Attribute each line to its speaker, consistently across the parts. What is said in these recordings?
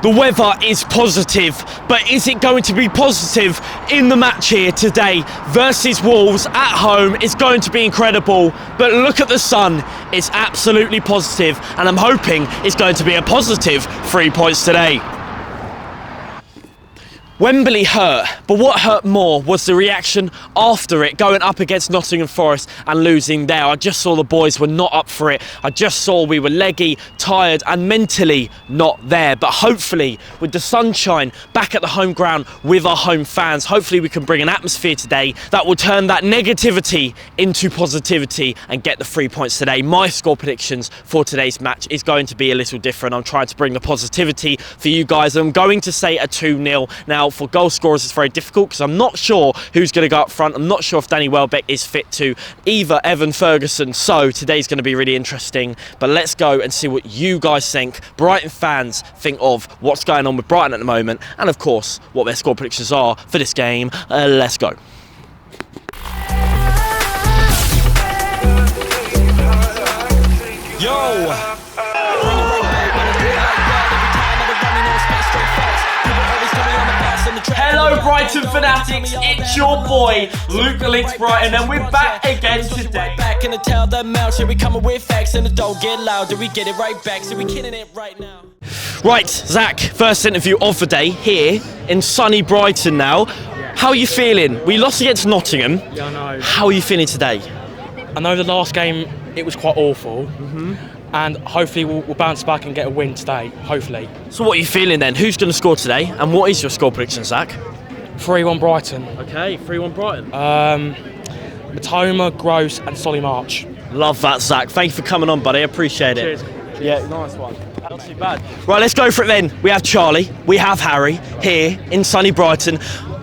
Speaker 1: The weather is positive, but is it going to be positive in the match here today versus Wolves at home? It's going to be incredible, but look at the sun. It's absolutely positive, and I'm hoping it's going to be a positive 3 points today. Wembley hurt, but what hurt more was the reaction after it, going up against Nottingham Forest and losing there. I just saw the boys were not up for it. I just saw we were leggy, tired and mentally not there. But hopefully, with the sunshine back at the home ground with our home fans, hopefully we can bring an atmosphere today that will turn that negativity into positivity and get the 3 points today. My score predictions for today's match is going to be a little different. I'm trying to bring the positivity for you guys. I'm going to say a 2-0. Now, for goal scorers, it's very difficult because I'm not sure who's going to go up front. I'm not sure if Danny Welbeck is fit to either Evan Ferguson. So today's going to be really interesting. But let's go and see what you guys think, Brighton fans think of what's going on with Brighton at the moment, and of course what their score predictions are for this game. Let's go. Yo! Hello Brighton fanatics, it's your boy Luke LiNX Brighton, and we're back again today. Back in the tell them out, should we coming with facts and the don't get loud, do we get it right back, so we killing it right now. Right, Zach, first interview of the day here in sunny Brighton now. How are you feeling? We lost against Nottingham.
Speaker 2: Yeah, I know.
Speaker 1: How are you feeling today?
Speaker 2: I know the last game it was quite awful. And hopefully we'll bounce back and get a win today, hopefully.
Speaker 1: So what are you feeling then? Who's going to score today? And what is your score prediction, Zach?
Speaker 2: 3-1 Brighton.
Speaker 1: Okay, 3-1 Brighton.
Speaker 2: Matoma, Gross and Solly March.
Speaker 1: Love that, Zach. Thank you for coming on, buddy. I appreciate it.
Speaker 2: Cheers.
Speaker 1: Yeah, nice one. Not too bad. Right, let's go for it then. We have Charlie, we have Harry here in sunny Brighton.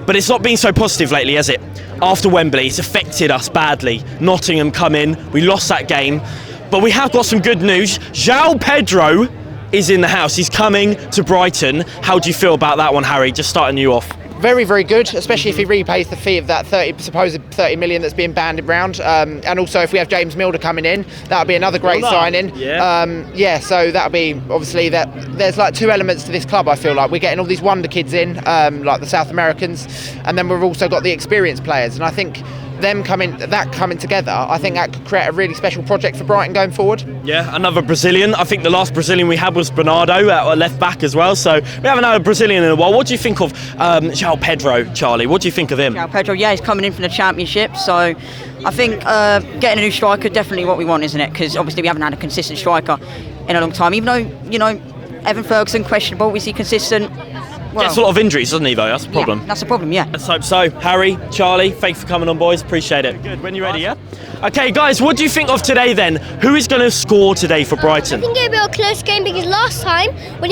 Speaker 1: But it's not been so positive lately, has it? After Wembley, it's affected us badly. Nottingham come in, we lost that game. But we have got some good news. João Pedro is in the house. He's coming to Brighton. How do you feel about that one, Harry? Just starting you off.
Speaker 3: Very, very good, especially if he repays the fee of that supposed 30 million that's being banded around. And also if we have James Milner coming in, that would be another great signing.
Speaker 1: Yeah.
Speaker 3: So that would be, obviously, that there's like two elements to this club, I feel like. We're getting all these wonder kids in, like the South Americans, and then we've also got the experienced players. And I think coming together, I think that could create a really special project for Brighton going forward.
Speaker 1: Yeah, another Brazilian. I think the last Brazilian we had was Bernardo at left back as well. So we haven't had a Brazilian in a while. What do you think of João Pedro, Charlie? What do you think of him?
Speaker 4: João Pedro, yeah, he's coming in from the Championship. So I think getting a new striker, definitely what we want, isn't it? Because obviously we haven't had a consistent striker in a long time. Even though, you know, Evan Ferguson, questionable, is he consistent? Well,
Speaker 1: gets a lot of injuries, doesn't he, though? That's the problem.
Speaker 4: Yeah, that's the problem, yeah.
Speaker 1: Let's hope so. Harry, Charlie, thanks for coming on, boys. Appreciate it. Good. When you're ready, yeah? Okay, guys, what do you think of today, then? Who is going to score today for Brighton?
Speaker 5: I think it'll be a close game because last time, when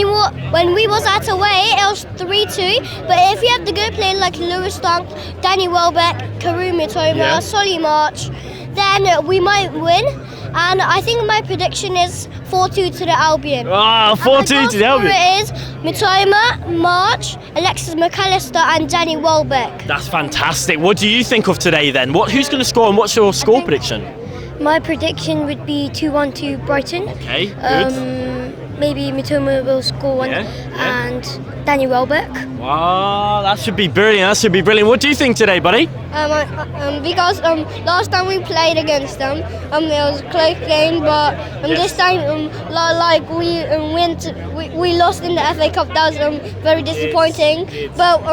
Speaker 5: we was at away, it was 3-2. But if you have the good players like Lewis Dunk, Danny Welbeck, Karu Mitoma, Solly March, then we might win. And I think my prediction is 4-2 to the Albion.
Speaker 1: Ah, 4-2 to the Albion.
Speaker 5: It is Mitoma, March, Alexis McAllister and Danny Welbeck.
Speaker 1: That's fantastic. What do you think of today then? Who's going to score and what's your score prediction?
Speaker 5: My prediction would be 2-1 to Brighton.
Speaker 1: Okay, good.
Speaker 5: Maybe Mitoma will score one and Danny Welbeck.
Speaker 1: Wow, that should be brilliant. What do you think today, buddy?
Speaker 5: Because last time we played against them, it was a close game, but this time, we lost in the FA Cup. That was very disappointing. But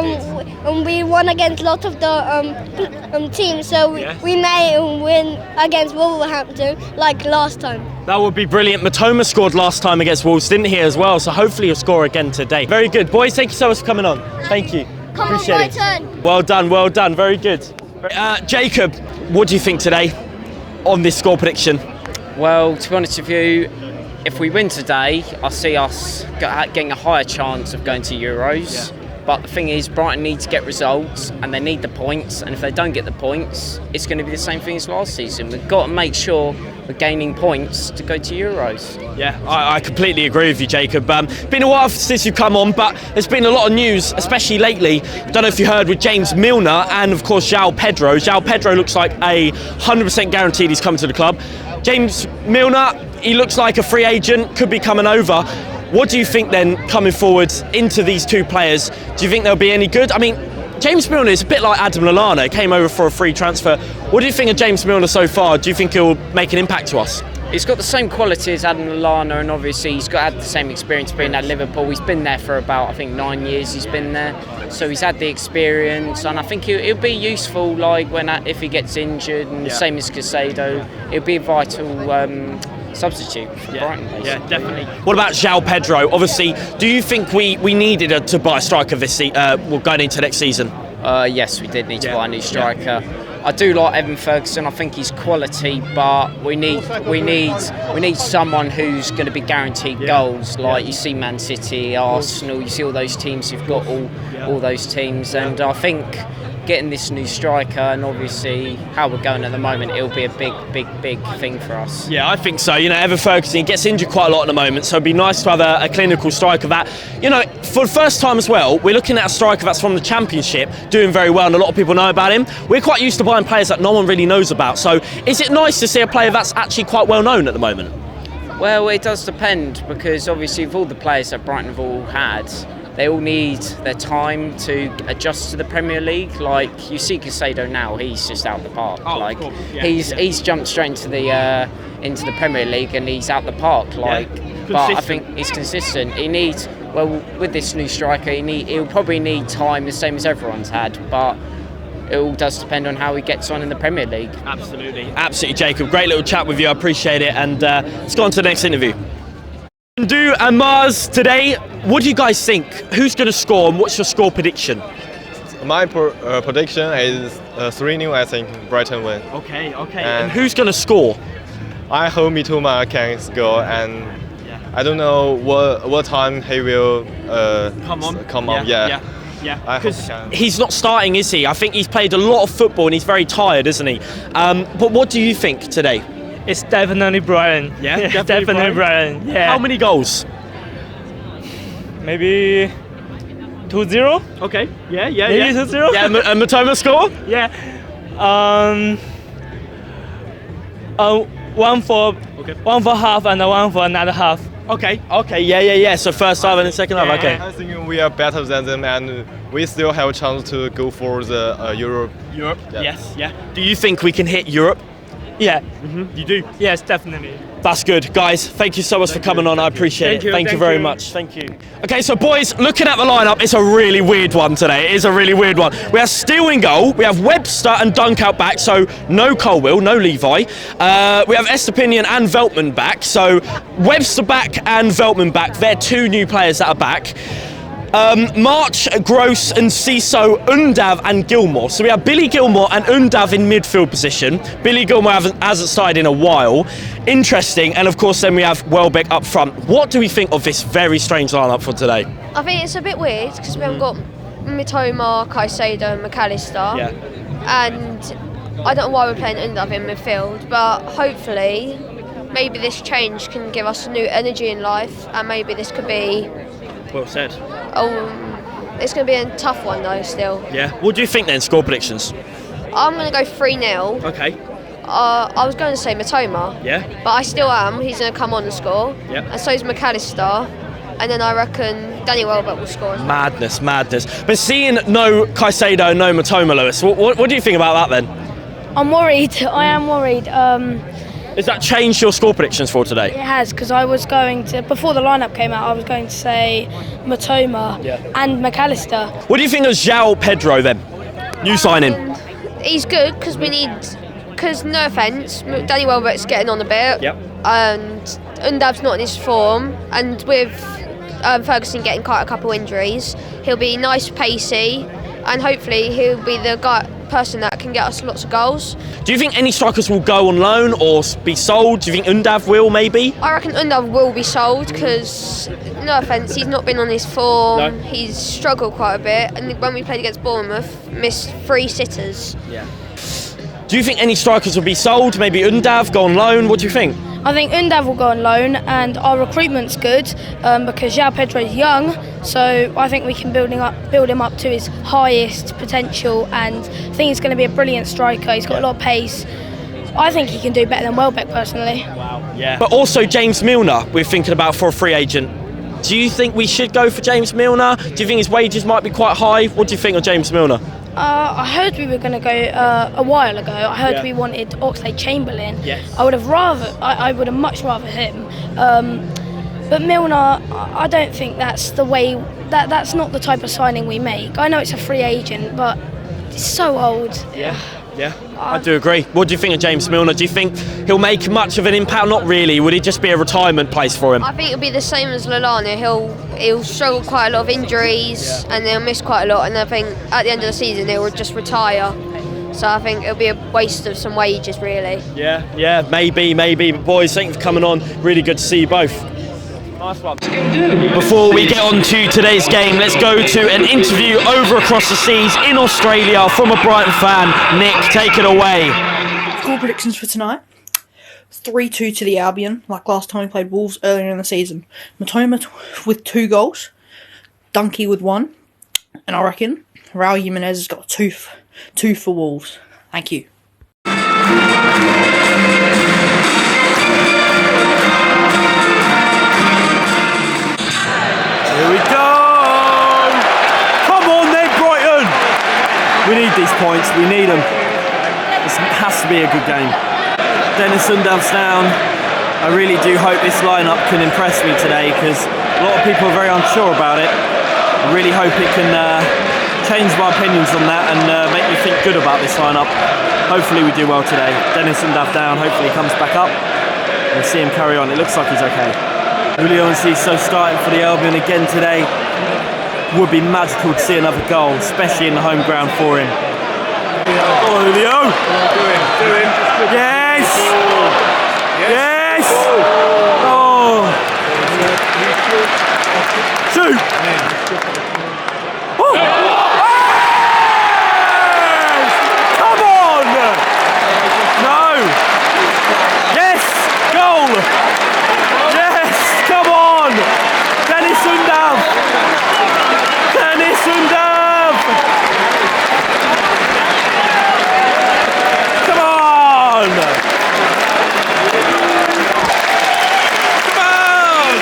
Speaker 5: we won against a lot of the teams, so we may win against Wolverhampton like last time.
Speaker 1: That would be brilliant. Matoma scored last time against Wolves, didn't he, as well? So hopefully he'll score again today. Very good. Boys, thank you so much for coming on. Thank you.
Speaker 5: Come
Speaker 1: Appreciate
Speaker 5: on,
Speaker 1: it.
Speaker 5: Brighton.
Speaker 1: Well done. Very good. Jacob, what do you think today on this score prediction?
Speaker 6: Well, to be honest with you, if we win today, I see us getting a higher chance of going to Euros. But the thing is, Brighton need to get results and they need the points. And if they don't get the points, it's going to be the same thing as last season. We've got to make sure we're gaining points to go to Euros.
Speaker 1: Yeah, I completely agree with you, Jacob. Been a while since you've come on, but there's been a lot of news, especially lately. I don't know if you heard with James Milner and, of course, João Pedro. João Pedro looks like 100% guaranteed he's coming to the club. James Milner, he looks like a free agent, could be coming over. What do you think then, coming forward into these two players? Do you think they'll be any good? I mean, James Milner is a bit like Adam Lallana, came over for a free transfer. What do you think of James Milner so far? Do you think he'll make an impact to us?
Speaker 6: He's got the same quality as Adam Lallana, and obviously he's had the same experience being at Liverpool. He's been there for about, I think, 9 years he's been there. So he's had the experience, and I think he'll be useful like if he gets injured, and same as Caicedo. He'll be a vital substitute for Brighton, basically.
Speaker 1: Yeah, definitely. What about João Pedro? Obviously, do you think we needed to buy a striker going into next season?
Speaker 6: Yes, we did need to buy a new striker. I do like Evan Ferguson. I think he's quality, but we need someone who's going to be guaranteed goals. Like you see Man City, Arsenal, you see all those teams. You've got all those teams, and I think getting this new striker and obviously how we're going at the moment, it'll be a big thing for us.
Speaker 1: Yeah, I think so. Evan Ferguson gets injured quite a lot at the moment, so it'd be nice to have a clinical striker that, for the first time as well, we're looking at a striker that's from the Championship, doing very well, and a lot of people know about him. We're quite used to buying players that no one really knows about, so is it nice to see a player that's actually quite well known at the moment?
Speaker 6: Well, it does depend, because obviously with all the players that Brighton have all had, they all need their time to adjust to the Premier League. Like you see Caicedo now, he's just out the park. He's jumped straight into the Premier League and he's out the park. But I think he's consistent. With this new striker, he'll probably need time, the same as everyone's had. But it all does depend on how he gets on in the Premier League.
Speaker 1: Absolutely, Jacob. Great little chat with you. I appreciate it. And let's go on to the next interview. Do and Mars today, what do you guys think? Who's going to score and what's your score prediction?
Speaker 7: My prediction is 3-0, I think Brighton win.
Speaker 1: Okay. And who's going to score?
Speaker 7: I hope Mitoma can score, and I don't know what time he will come on.
Speaker 1: Yeah. Because he's not starting, is he? I think he's played a lot of football and he's very tired, isn't he? But what do you think today?
Speaker 2: It's definitely Brighton.
Speaker 1: Yeah,
Speaker 2: definitely Brighton. Yeah.
Speaker 1: How many goals?
Speaker 2: Maybe 2-0.
Speaker 1: Okay. Yeah.
Speaker 2: Maybe 2-0.
Speaker 1: Yeah, and Matoma score?
Speaker 2: Yeah. One for half and one for another half.
Speaker 1: Okay. Yeah. So first half and then second half. Okay.
Speaker 7: I think we are better than them, and we still have a chance to go for the Europe.
Speaker 1: Yes. Do you think we can hit Europe?
Speaker 2: Yeah.
Speaker 1: You do?
Speaker 2: Yes, definitely.
Speaker 1: That's good. Guys, thank you so much for coming on. I appreciate it. Thank you very much. Thank you. Okay, so boys, looking at the lineup, it's a really weird one today. It is a really weird one. We have Steele in goal. We have Webster and Dunk out back, so no Colwill, no Levi. We have Estepinian and Veltman back, so Webster back and Veltman back. They're two new players that are back. March, Gross and Ciso, Undav and Gilmore. So we have Billy Gilmore and Undav in midfield position. Billy Gilmore hasn't started in a while. Interesting. And of course then we have Welbeck up front. What do we think of this very strange lineup for today?
Speaker 8: I think it's a bit weird because we haven't got Mitoma, Caicedo and McAllister.
Speaker 1: Yeah.
Speaker 8: And I don't know why we're playing Undav in midfield, but hopefully maybe this change can give us new energy in life, and maybe this could be...
Speaker 1: Well said.
Speaker 8: It's going to be a tough one though still.
Speaker 1: Yeah. What do you think then, score predictions?
Speaker 8: I'm going to go 3-0.
Speaker 1: Okay.
Speaker 8: I was going to say Mitoma.
Speaker 1: Yeah.
Speaker 8: But I still am. He's going to come on and score.
Speaker 1: Yeah.
Speaker 8: And so is McAllister. And then I reckon Danny Welbeck will score as well.
Speaker 1: Madness. But seeing no Caicedo, no Mitoma, Lewis, what do you think about that then?
Speaker 9: I'm worried. I am worried.
Speaker 1: Has that changed your score predictions for today?
Speaker 9: It has, because I was going to, before the lineup came out, I was going to say Mitoma and McAllister.
Speaker 1: What do you think of João Pedro then? New signing.
Speaker 8: He's good because no offence, Danny Welbeck's getting on a bit.
Speaker 1: Yep.
Speaker 8: And Undav's not in his form, and with Ferguson getting quite a couple injuries, he'll be nice, pacey, and hopefully he'll be the person that can get us lots of goals.
Speaker 1: Do you think any strikers will go on loan or be sold? Do you think Undav will maybe?
Speaker 8: I reckon Undav will be sold because, no offence, he's not been on his form.
Speaker 1: No.
Speaker 8: He's struggled quite a bit, and when we played against Bournemouth, missed 3 sitters.
Speaker 1: Yeah. Do you think any strikers will be sold? Maybe Undav go on loan? What do you think?
Speaker 9: I think Undav will go on loan, and our recruitment's good because João Pedro is young, so I think we can build him up to his highest potential, and I think he's going to be a brilliant striker. He's got a lot of pace. I think he can do better than Welbeck personally.
Speaker 1: Wow. Yeah. But also James Milner, we're thinking about for a free agent. Do you think we should go for James Milner? Do you think his wages might be quite high? What do you think of James Milner?
Speaker 9: I heard we were going to go a while ago. I heard we wanted Oxlade-Chamberlain.
Speaker 1: Yes.
Speaker 9: I would have much rather him. But Milner, I don't think that's the way. That's not the type of signing we make. I know it's a free agent, but he's so old.
Speaker 1: Yeah, I do agree. What do you think of James Milner? Do you think he'll make much of an impact? Not really. Would it just be a retirement place for him?
Speaker 8: I think it'll be the same as Lallana. He'll struggle quite a lot of injuries and he'll miss quite a lot. And I think at the end of the season he'll just retire. So I think it'll be a waste of some wages, really.
Speaker 1: Yeah, maybe. But boys, thank you for coming on. Really good to see you both. Nice one. Before we get on to today's game, let's go to an interview over across the seas in Australia from a Brighton fan. Nick, take it away.
Speaker 10: Score predictions for tonight. 3-2 to the Albion, like last time we played Wolves earlier in the season. Matoma with 2 goals, Dunkey with 1, and I reckon Raul Jimenez has got 2 for Wolves. Thank you.
Speaker 1: Here we go! Come on then, Brighton! We need these points, we need them. This has to be a good game. Dennis Undav's down. I really do hope this lineup can impress me today because a lot of people are very unsure about it. I really hope it can change my opinions on that and make me think good about this lineup. Hopefully we do well today. Dennis Undav down, hopefully he comes back up. We'll see him carry on. It looks like he's okay. Julio Enciso starting for the Albion again today. Would be magical to see another goal, especially in the home ground for him. Oh, Julio! Yes! Yes! Oh! Shoot! Oh! Yes! Come on! No! Yes! Goal! Come on! Dennis Undav! Dennis Undav! Come on! Come on!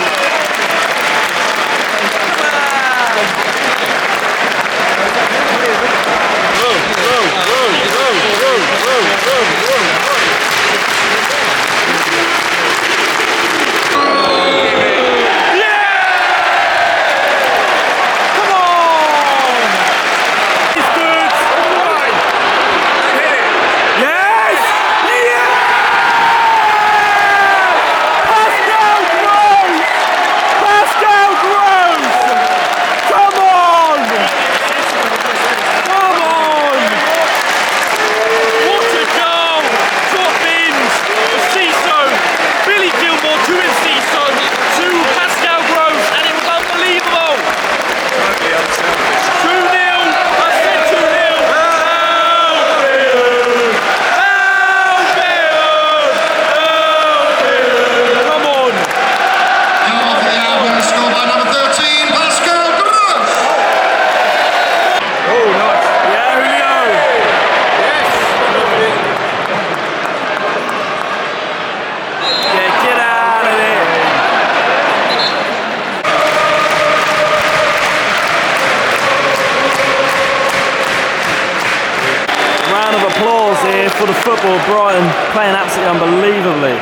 Speaker 1: For the football, Brighton playing absolutely unbelievably.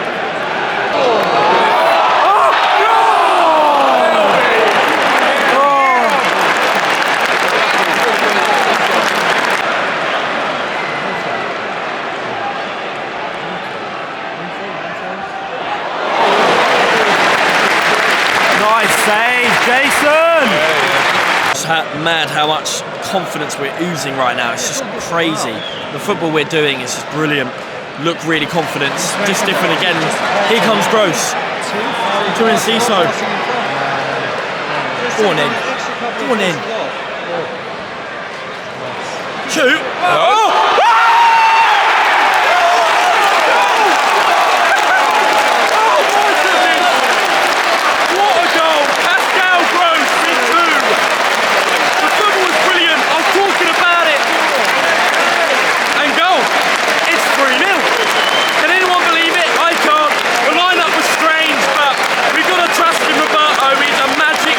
Speaker 1: Nice save, Jason! It's mad how much confidence we're oozing right now. It's just crazy. The football we're doing is just brilliant. Look really confident. Just different again. Here comes Gross. To Enciso. Go on in. Go on in. Shoot. Oh! Trust in Roberto, he's a magic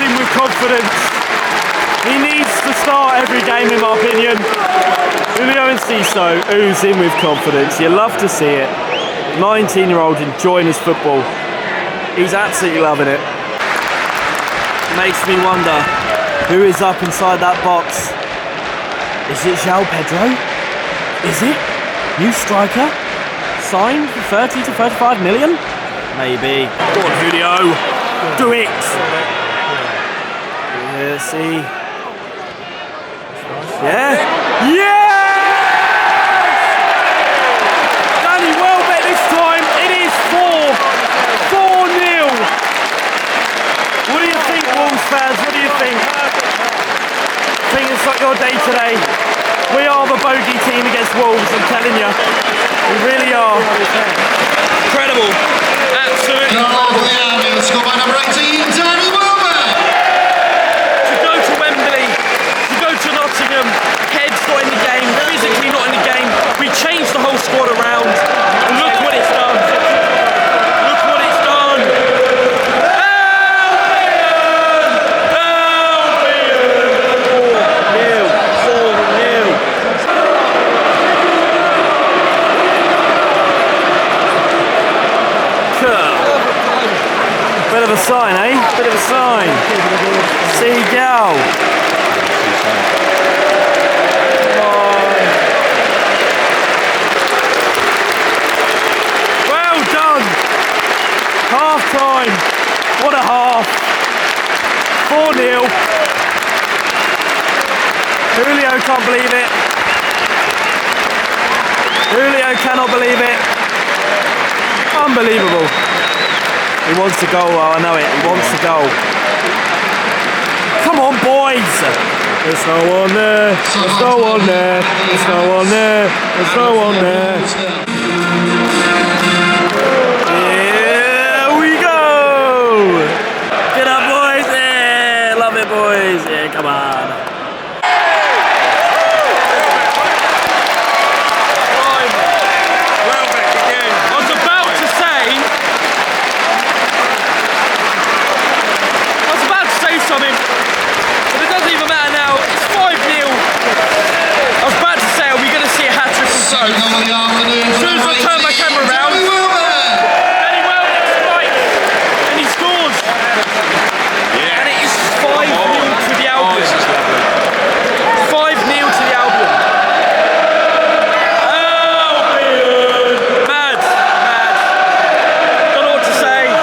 Speaker 11: oozing with confidence. He needs to start every game, in my opinion. Julio Enciso oozing with confidence. You love to see it. 19-year-old enjoying his football. He's absolutely loving it. Makes me wonder who is up inside that box. Is it João Pedro? Is it? New striker? Signed for 30 to 35 million? Maybe. Go on, Julio. Do it. Yeah, see. Yeah. Yes! Danny Welbeck this time. It is 4-0. What do you think, Wolves fans? What do you think? I think it's not your day today. We are the bogey team against Wolves, I'm telling you. We really are. Incredible. Absolutely incredible.
Speaker 12: Scored by number 18, Danny Welbeck.
Speaker 11: To go to Wembley, to go to Nottingham, head's not in the game, physically not in the game. We changed the whole squad around. And look what it's done. Look what it's done. Bit of a sign, eh? Bit of a sign. Seagull. Well done. Half time. What a half. 4-0. Julio can't believe it. Julio cannot believe it. Unbelievable. He wants a goal, I know it, he wants a goal. Come on, boys! There's no one there, there's no one there, there's no one there, there's no one there. Here we go! Get up, boys! Yeah, love it, boys! Yeah, come on. But it doesn't even matter now. It's 5-0. I was about to say, are we going to see a hat-trick from Joe? As soon as I turn my camera around, Danny Welbeck strikes and he scores. Yeah. And it is 5-0 to the Albion. 5-0 to the Albion. Albion! Mad. Don't know what to say.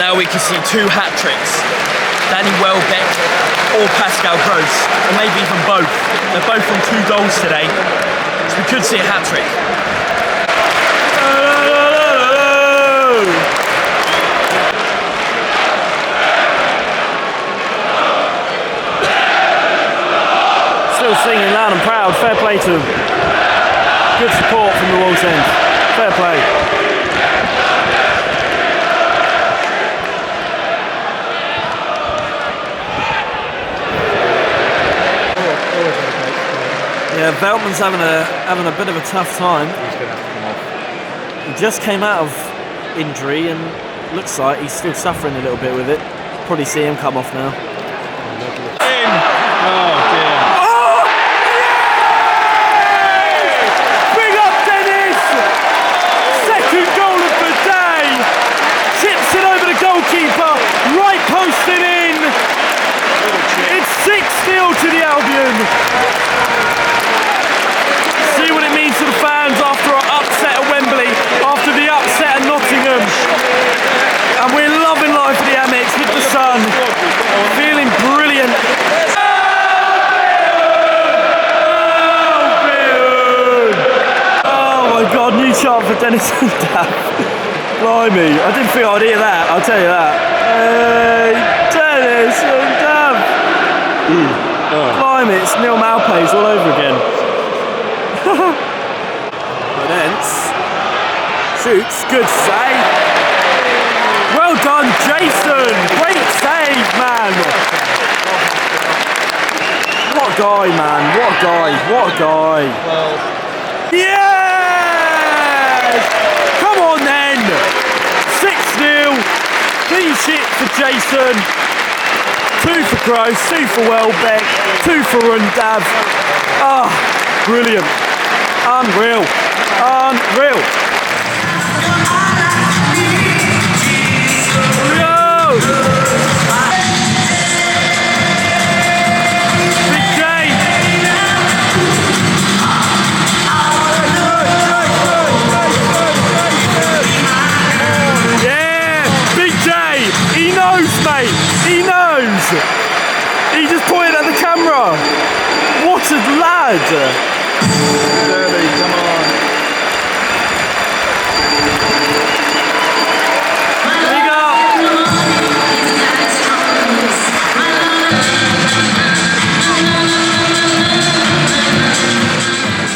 Speaker 11: Now we can see 2 hat-tricks. Danny Welbeck or Pascal Gross, or maybe even both. They're both on 2 goals today, so we could see a hat-trick. Still singing loud and proud, fair play to them. Good support from the Wolves end, fair play. Yeah, Veltman's having a bit of a tough time. He's going to have to come off. He just came out of injury and looks like he's still suffering a little bit with it. Probably see him come off now. In! Oh dear. Oh! Yes! Big up Dennis! Second goal of the day! Chips it over the goalkeeper, right posted in! It's 6-0 to the Albion! See what it means to the fans after our upset at Wembley, after the upset at Nottingham. And we're loving life at the Amex with the sun, feeling brilliant. Oh my God, new chant for Dennis and Dav. Blimey, I didn't think I'd hear that, I'll tell you that. Hey, Dennis and Dav. Blimey, it's Neil Malpays all over again. Rodents shoots, good save. Well done, Jason. Great save, man. What a guy, man. What a guy. What a guy. Yes! Come on then. 6-0. Clean sheet for Jason. 2 for Gross, 2 for Welbeck, 2 for Undav. Ah, brilliant. Unreal. Unreal. He knows! He just pointed at the camera! What a lad! Early, come on. Big up!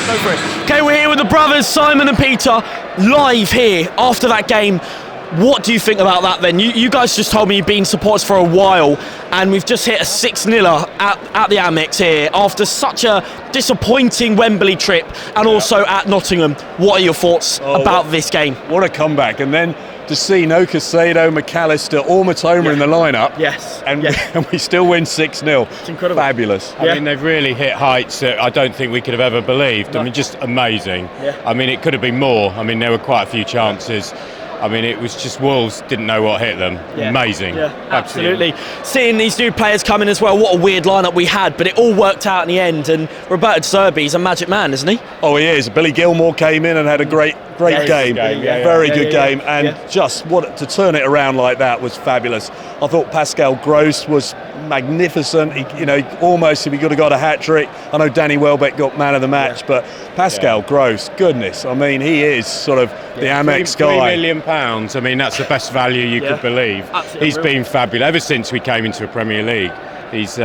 Speaker 11: Go for it.
Speaker 1: Okay, we're here with the brothers Simon and Peter, live here after that game. What do you think about that then? You guys just told me you've been supporters for a while and we've just hit a 6-0 at the Amex here after such a disappointing Wembley trip and also at Nottingham. What are your thoughts about this game?
Speaker 13: What a comeback. And then to see no Caicedo, McAllister or Matoma in the lineup.
Speaker 1: Yes.
Speaker 13: And we still win 6-0.
Speaker 1: It's incredible.
Speaker 13: Fabulous.
Speaker 14: I mean, they've really hit heights that I don't think we could have ever believed.
Speaker 1: No.
Speaker 14: I mean, just amazing.
Speaker 1: Yeah.
Speaker 14: I mean, it could have been more. I mean, there were quite a few chances. I mean, it was just Wolves didn't know what hit them.
Speaker 1: Yeah.
Speaker 14: Amazing.
Speaker 1: Yeah, absolutely. Seeing these new players come in as well, what a weird lineup we had, but it all worked out in the end. And Roberto De Zerbi's a magic man, isn't he?
Speaker 13: Oh, he is. Billy Gilmore came in and had a great game. Very good game. And just to turn it around like that was fabulous. I thought Pascal Gross was magnificent. He, almost if he could have got a hat trick. I know Danny Welbeck got man of the match, but Pascal Gross, goodness. I mean, he is sort of the Amex guy.
Speaker 14: £3 million. I mean, that's the best value you could believe.
Speaker 1: Absolutely.
Speaker 14: He's been fabulous ever since we came into a Premier League. He's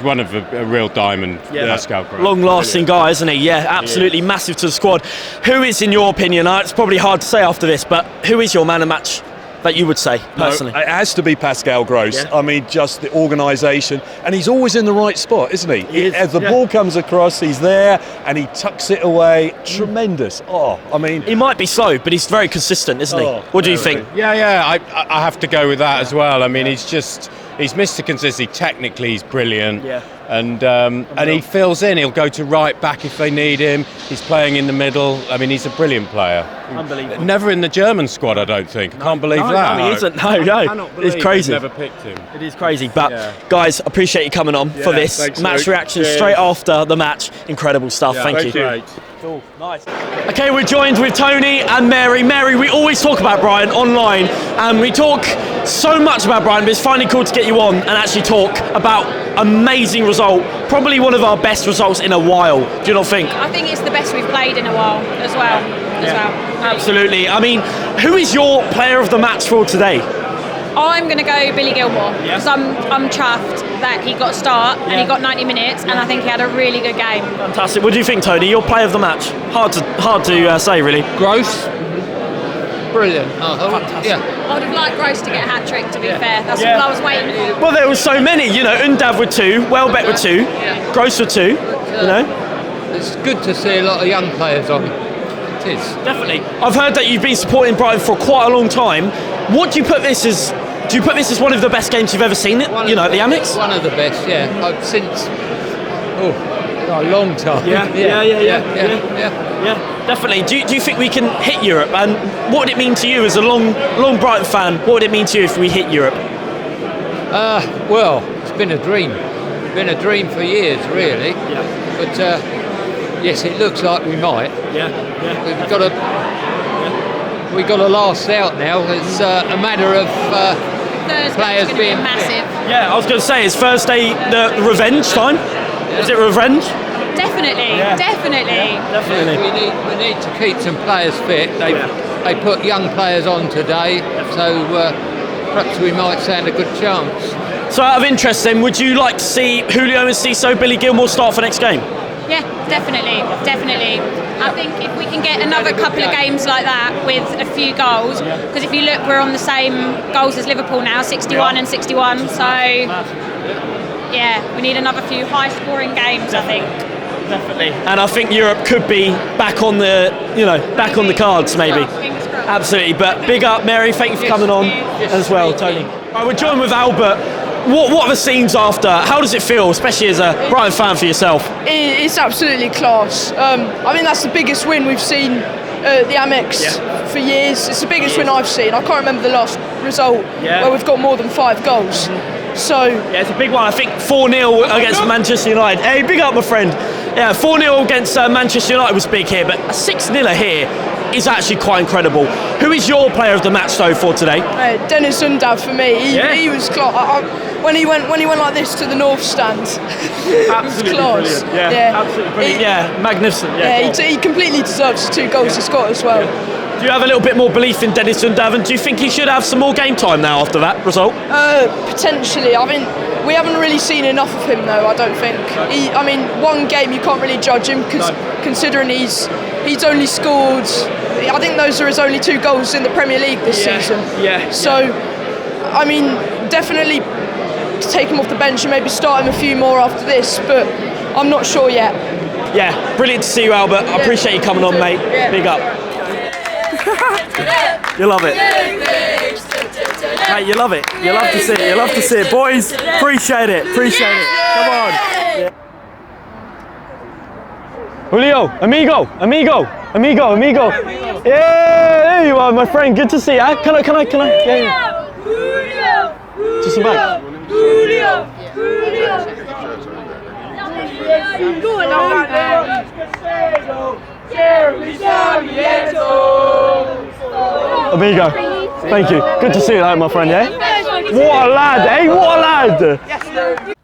Speaker 14: one of a real diamond. Pascal Gross.
Speaker 1: Long-lasting guy, isn't he? Yeah, absolutely massive to the squad. Who is, in your opinion? It's probably hard to say after this, but who is your man of match that you would say personally?
Speaker 13: No, it has to be Pascal Gross.
Speaker 1: Yeah.
Speaker 13: I mean, just the organisation, and he's always in the right spot, isn't he?
Speaker 1: He is,
Speaker 13: As the ball comes across, he's there and he tucks it away. Tremendous. Oh, I mean,
Speaker 1: he might be slow, but he's very consistent, isn't he? What do you think?
Speaker 14: Yeah, I have to go with that as well. I mean, he's Mr. Consistency. Technically, he's brilliant.
Speaker 1: Yeah.
Speaker 14: And he fills in. He'll go to right back if they need him. He's playing in the middle. I mean, he's a brilliant player.
Speaker 1: Unbelievable.
Speaker 14: Never in the German squad, I don't think. I can't believe that.
Speaker 1: No, he isn't. No. It's crazy.
Speaker 14: Never picked him.
Speaker 1: It is crazy. But guys, appreciate you coming on for this
Speaker 13: thanks,
Speaker 1: match
Speaker 13: Luke.
Speaker 1: reaction
Speaker 13: Cheers.
Speaker 1: straight after the match. Incredible stuff. Thank you. Cool. Nice. Okay, we're joined with Tony and Mary. Mary, we always talk about Brighton online, and we talk so much about Brighton, but it's finally cool to get you on and actually talk about amazing result. Probably one of our best results in a while. Do you not think?
Speaker 15: I think it's the best we've played in a while as well.
Speaker 1: Absolutely. I mean, who is your player of the match for today?
Speaker 15: I'm going to go Billy Gilmore because I'm chuffed that he got a start and he got 90 minutes and I think he had a really good game.
Speaker 1: Fantastic. What do you think, Tony? Your player of the match? Hard to say, really.
Speaker 16: Gross. Brilliant.
Speaker 1: Fantastic.
Speaker 15: I would have liked Gross to get a hat trick, to be fair. That's what I was waiting for.
Speaker 1: Well, there were so many. Undav with 2, Welbeck with 2, Gross with 2.
Speaker 16: It's good to see a lot of young players on. It is.
Speaker 1: Definitely. I've heard that you've been supporting Brighton for quite a long time. What do you put this as? Do you put this as one of the best games you've ever seen? At the Amex?
Speaker 16: One of the best, since a long time.
Speaker 1: Yeah, definitely. Do you think we can hit Europe? And what would it mean to you as a long Brighton fan? What would it mean to you if we hit Europe?
Speaker 16: Well, it's been a dream. Been a dream for years, really.
Speaker 1: Yeah.
Speaker 16: But yes, it looks like we might. We've got to last out now. It's a matter of players being
Speaker 15: massive.
Speaker 1: Yeah, I was going to say, is Thursday the revenge time? Is it revenge?
Speaker 15: Definitely.
Speaker 16: We need to keep some players fit. They put young players on today, so perhaps we might stand a good chance.
Speaker 1: So out of interest then, would you like to see Julio Enciso, Billy Gilmore start for next game?
Speaker 15: Yeah, definitely. I think if we can get another couple of games like that with a few goals, because if you look, we're on the same goals as Liverpool now, 61 and 61. So, yeah, we need another few high-scoring games, I think.
Speaker 1: Definitely. And I think Europe could be back on the, back on the cards maybe. Absolutely. But big up, Mary. Thank you for coming on as well, Tony. Right, we're joined with Albert. What are the scenes after? How does it feel, especially as a Brighton fan for yourself?
Speaker 17: It's absolutely class. I think that's the biggest win we've seen at the Amex for years. It's the biggest win I've seen. I can't remember the last result where we've got more than 5 goals. So
Speaker 1: yeah, it's a big one. I think 4-0 against Manchester United. Hey, big up, my friend. Yeah, 4-0 against Manchester United was big here, but a 6-0 here is actually quite incredible. Who is your player of the match though for today?
Speaker 17: Dennis Undav for me. He was class. When he went like this to the north stand,
Speaker 1: absolutely
Speaker 17: class.
Speaker 1: Brilliant. Yeah, absolutely brilliant. Magnificent.
Speaker 17: He completely deserves the 2 goals he's got as well.
Speaker 1: Do you have a little bit more belief in Dennis Undav, and do you think he should have some more game time now after that result?
Speaker 17: Potentially. I mean, we haven't really seen enough of him though. I don't think. One game you can't really judge him considering he's only scored. I think those are his only 2 goals in the Premier League this season. So, I mean, definitely take him off the bench and maybe start him a few more after this, but I'm not sure yet.
Speaker 1: Yeah, brilliant to see you, Albert. I appreciate you coming on, mate. Big up. You love it. Mate, you love it. You love to see it. You love to see it. Boys, appreciate it. Appreciate it. Come on. Yeah. Julio, amigo. Yeah, there you are, my friend. Good to see you. Can I? Yeah. Julio. Just a back. Julio. Amigo, thank you. Good to see you, my friend, yeah? What a lad, eh? What a lad!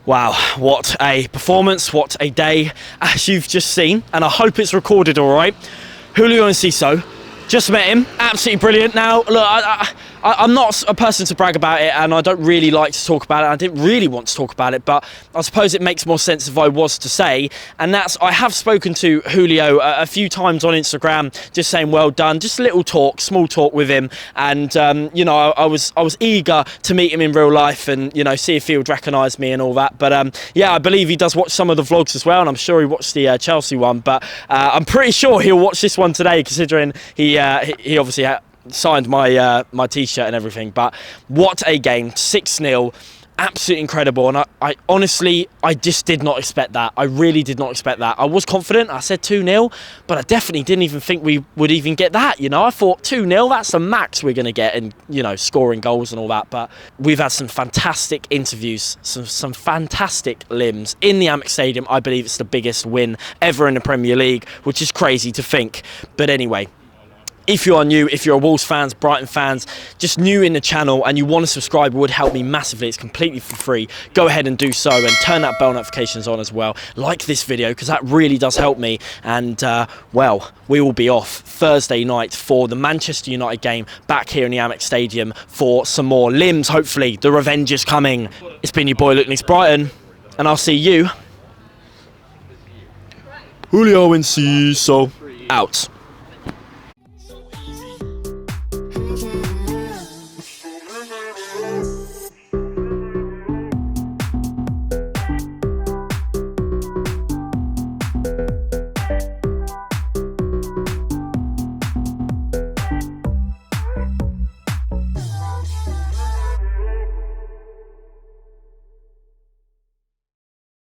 Speaker 1: Wow, what a performance, what a day, as you've just seen, and I hope it's recorded all right. Julio Enciso, just met him, absolutely brilliant. Now, look, I'm not a person to brag about it, and I don't really like to talk about it. I didn't really want to talk about it, but I suppose it makes more sense if I was to say, and that's I have spoken to Julio a few times on Instagram, just saying well done, just a little talk, small talk with him, and I was eager to meet him in real life and see if he would recognise me and all that. But yeah, I believe he does watch some of the vlogs as well, and I'm sure he watched the Chelsea one, but I'm pretty sure he'll watch this one today, considering he obviously signed my my t-shirt and everything. But what a game, 6-0, absolutely incredible. And I honestly, I just did not expect that. I really did not expect that. I was confident, I said 2-0, but I definitely didn't even think we would even get that. I thought 2-0, that's the max we're going to get, and scoring goals and all that. But we've had some fantastic interviews, some fantastic limbs in the Amex Stadium. I believe it's the biggest win ever in the Premier League, which is crazy to think. But anyway, if you are new, if you're a Wolves fans, Brighton fans, just new in the channel and you want to subscribe, it would help me massively. It's completely for free. Go ahead and do so, and turn that bell notifications on as well. Like this video, because that really does help me. And well, we will be off Thursday night for the Manchester United game back here in the Amex Stadium for some more limbs. Hopefully the revenge is coming. It's been your boy LiNX Brighton, and I'll see you. Julio Enciso out.